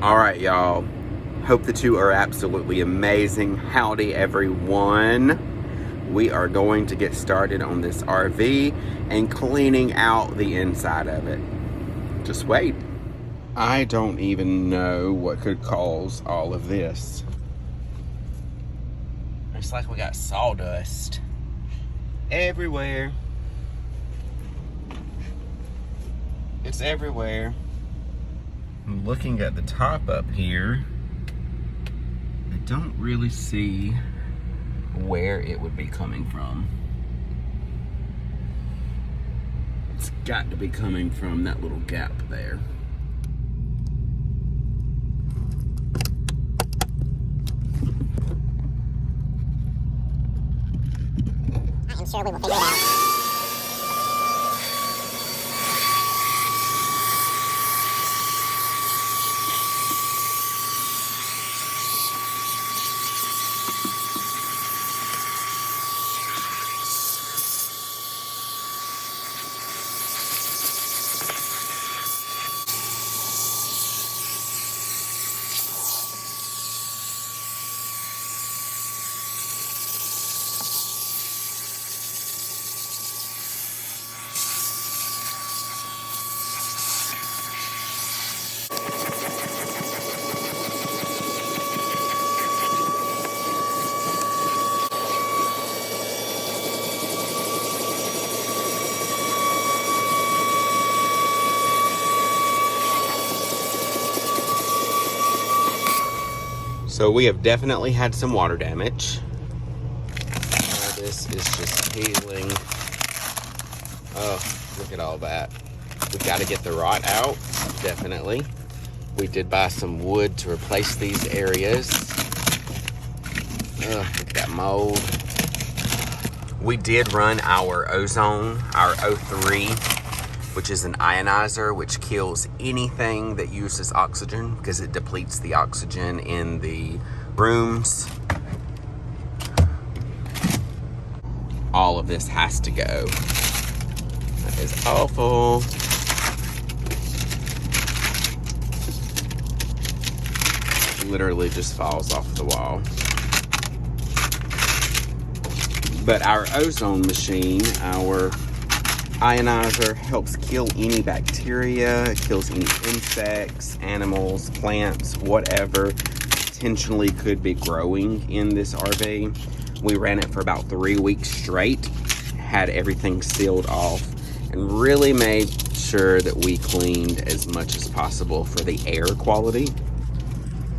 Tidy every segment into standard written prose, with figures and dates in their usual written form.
All right, y'all. Hope the two are absolutely amazing. Howdy, everyone. We are going to get started on this RV and cleaning out the inside of it. Just wait. I don't even know what could cause all of this. It's like we got sawdust everywhere. It's everywhere. I'm looking at the top up here. I don't really see where it would be coming from. It's got to be coming from that little gap there. I'm sure we will figure it out. So we have definitely had some water damage. This is just peeling. Oh, look at all that. We've got to get the rot out, definitely. We did buy some wood to replace these areas. Look at that mold. We did run our ozone, our O3, which is an ionizer, which kills anything that uses oxygen because it depletes the oxygen in the rooms. All of this has to go. That is awful. Literally just falls off the wall. But our ozone machine, our ionizer, helps kill any bacteria, it kills any insects, animals, plants, whatever potentially could be growing in this RV. We ran it for about 3 weeks straight, had everything sealed off, and really made sure that we cleaned as much as possible for the air quality.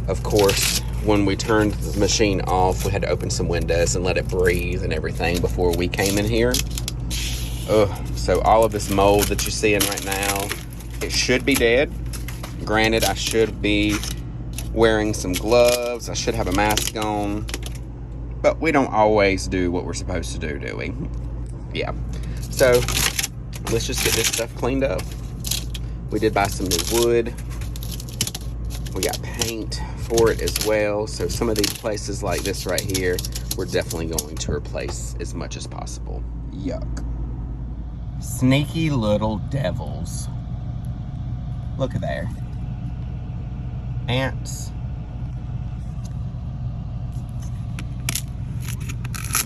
Of course, when we turned the machine off, we had to open some windows and let it breathe and everything before we came in here. So all of this mold that you're seeing right now, it should be dead. Granted, I should be wearing some gloves. I should have a mask on. But we don't always do what we're supposed to do we? Yeah. So let's just get this stuff cleaned up. We did buy some new wood. We got paint for it as well. So some of these places like this right here, we're definitely going to replace as much as possible. Yuck. Sneaky little devils. Look at there. Ants.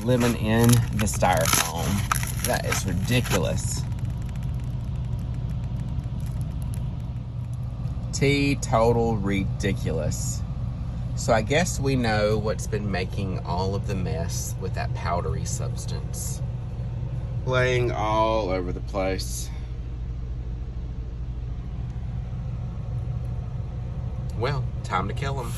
Living in the styrofoam. That is ridiculous. Total ridiculous. So I guess we know what's been making all of the mess with that powdery substance. Laying all over the place. Well, time to kill them.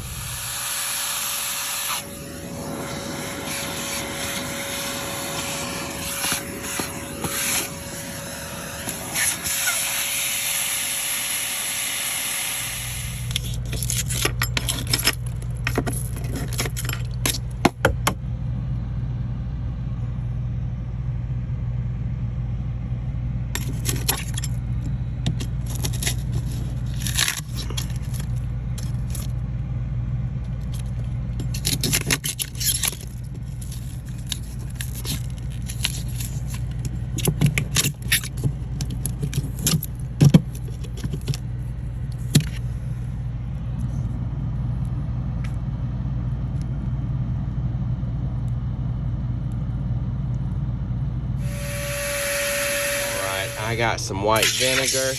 got some white vinegar.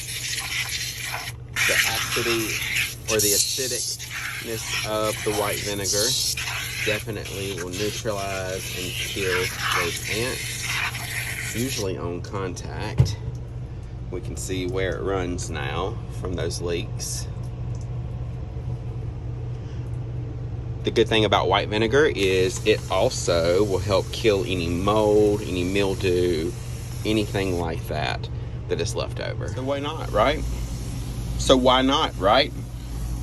The acidity or the acidicness of the white vinegar definitely will neutralize and kill those ants. Usually on contact. We can see where it runs now from those leaks. The good thing about white vinegar is it also will help kill any mold, any mildew, anything like that that is left over. So why not, right? So why not, right?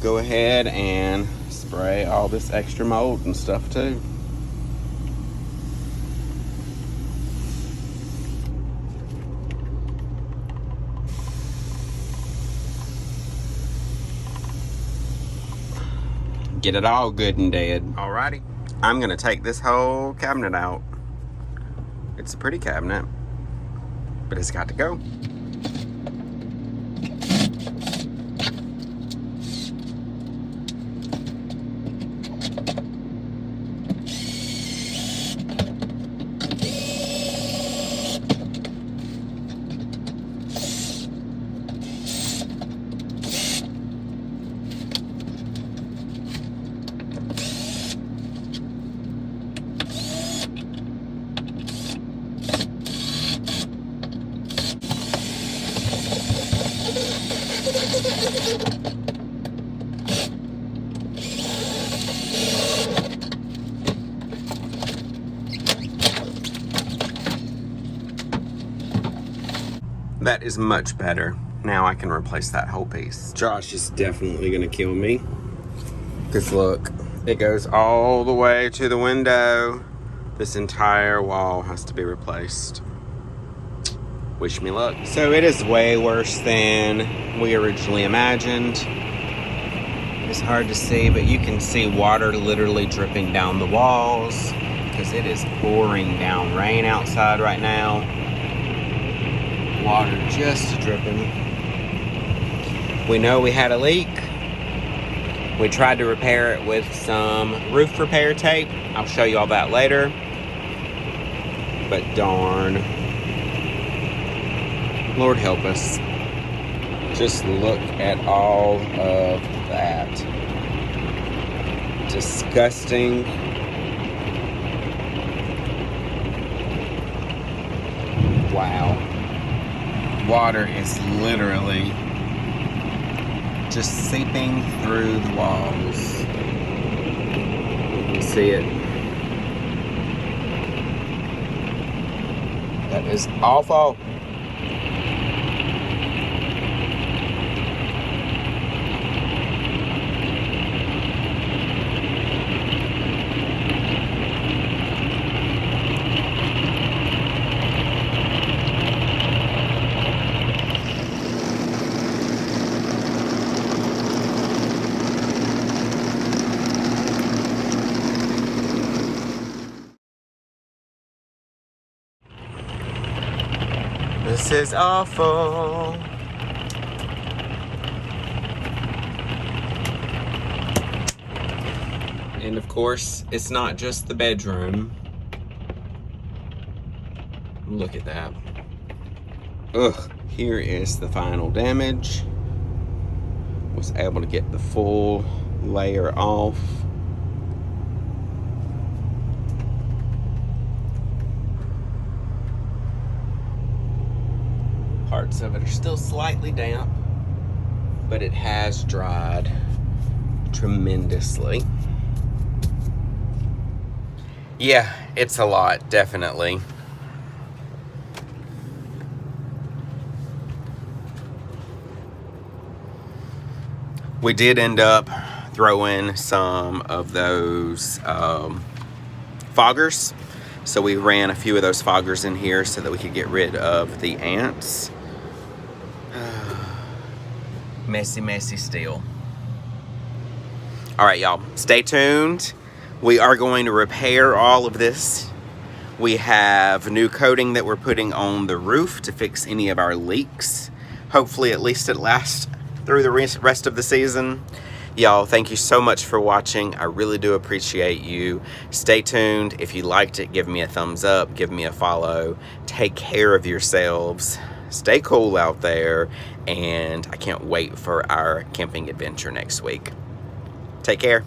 Go ahead and spray all this extra mold and stuff too. Get it all good and dead. Alrighty, I'm gonna take this whole cabinet out. It's a pretty cabinet, but it's got to go. That is much better. Now I can replace that whole piece. Josh is definitely gonna kill me. Cause look, it goes all the way to the window. This entire wall has to be replaced. Wish me luck. So it is way worse than we originally imagined. It's hard to see, but you can see water literally dripping down the walls because it is pouring down rain outside right now. Water just dripping. We know we had a leak. We tried to repair it with some roof repair tape. I'll show you all that later. But darn. Lord help us. Just look at all of that. Disgusting. Wow. Water is literally just seeping through the walls. You can see it. That is awful. This is awful. And of course, it's not just the bedroom. Look at that. Ugh, here is the final damage. Was able to get the full layer off. Parts of it are still slightly damp, but it has dried tremendously. Yeah, it's a lot, definitely. We did end up throwing some of those foggers. So we ran a few of those foggers in here so that we could get rid of the ants. Messy, messy still. All right, y'all, stay tuned. We are going to repair all of this. We have new coating that we're putting on the roof to fix any of our leaks. Hopefully, at least it lasts through the rest of the season. Y'all, thank you so much for watching. I really do appreciate you. Stay tuned. If you liked it, give me a thumbs up, give me a follow. Take care of yourselves. stay cool out there, and I can't wait for our camping adventure next week. Take care.